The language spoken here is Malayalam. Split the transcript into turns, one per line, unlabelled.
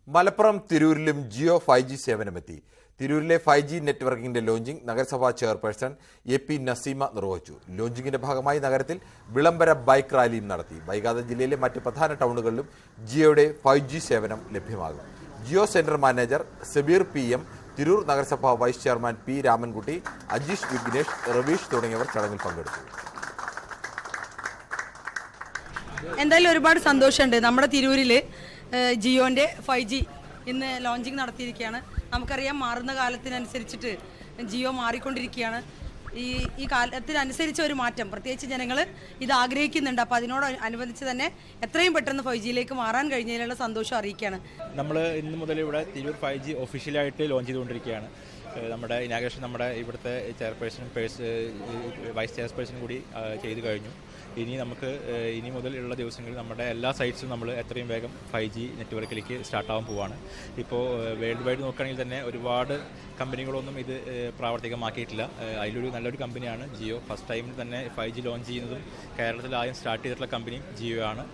മലപ്പുറം തിരൂരിലും ജിയോ 5G സേവനമെത്തി. തിരൂരിലെ 5G നെറ്റ്വർക്കിംഗിന്റെ ലോഞ്ചിംഗ് നഗരസഭാ ചെയർപേഴ്സൺ AP നസീമ നിർവഹിച്ചു. ലോഞ്ചിംഗിന്റെ ഭാഗമായി നഗരത്തിൽ വിളംബര ബൈക്ക് റാലിയും നടത്തി. വൈകാതെ ജില്ലയിലെ മറ്റ് പ്രധാന ടൗണുകളിലും ജിയോയുടെ 5G സേവനം ലഭ്യമാകും. Jio centre manager Sabeer PM, Tirur നഗരസഭാ vice chairman P Ramankutty, Ajeesh Vignesh, Raveesh തുടങ്ങിയവർ ചടങ്ങിൽ പങ്കെടുത്തു.
എന്തായാലും ഒരുപാട് സന്തോഷമുണ്ട്. നമ്മുടെ തിരൂരിൽ ജിയോൻ്റെ 5G ഇന്ന് ലോഞ്ചിങ് നടത്തിയിരിക്കുകയാണ്. നമുക്കറിയാം, മാറുന്ന കാലത്തിനനുസരിച്ചിട്ട് ജിയോ മാറിക്കൊണ്ടിരിക്കുകയാണ്. ഈ കാലത്തിനനുസരിച്ച ഒരു മാറ്റം പ്രത്യേകിച്ച് ജനങ്ങൾ ഇത് ആഗ്രഹിക്കുന്നുണ്ട്. അപ്പോൾ അതിനോട് അനുബന്ധിച്ച് തന്നെ എത്രയും പെട്ടെന്ന് 5Gയിലേക്ക് മാറാൻ കഴിഞ്ഞതിലുള്ള സന്തോഷം അറിയിക്കുകയാണ്.
നമ്മൾ ഇന്ന് മുതൽ ഇവിടെ തിരൂർ 5G ഒഫീഷ്യലായിട്ട് ലോഞ്ച് ചെയ്തുകൊണ്ടിരിക്കുകയാണ്. നമ്മുടെ ഇനാഗ്രേഷൻ നമ്മുടെ ഇവിടുത്തെ ചെയർപേഴ്സണും വൈസ് ചെയർപേഴ്സണും കൂടി ചെയ്തു കഴിഞ്ഞു. ഇനി മുതലുള്ള ദിവസങ്ങളിൽ നമ്മുടെ എല്ലാ സൈറ്റ്സും നമ്മൾ എത്രയും വേഗം 5G നെറ്റ്വർക്കിലേക്ക് സ്റ്റാർട്ടാവാൻ പോവുകയാണ്. ഇപ്പോൾ വേൾഡ് വൈഡ് നോക്കുകയാണെങ്കിൽ തന്നെ ഒരുപാട് കമ്പനികളൊന്നും ഇത് പ്രാവർത്തികമാക്കിയിട്ടില്ല. അതിലൊരു നല്ലൊരു കമ്പനിയാണ് ജിയോ. ഫസ്റ്റ് ടൈമിൽ തന്നെ 5G ലോഞ്ച് ചെയ്യുന്നതും കേരളത്തിൽ ആദ്യം സ്റ്റാർട്ട് ചെയ്തിട്ടുള്ള കമ്പനിയും ജിയോ ആണ്.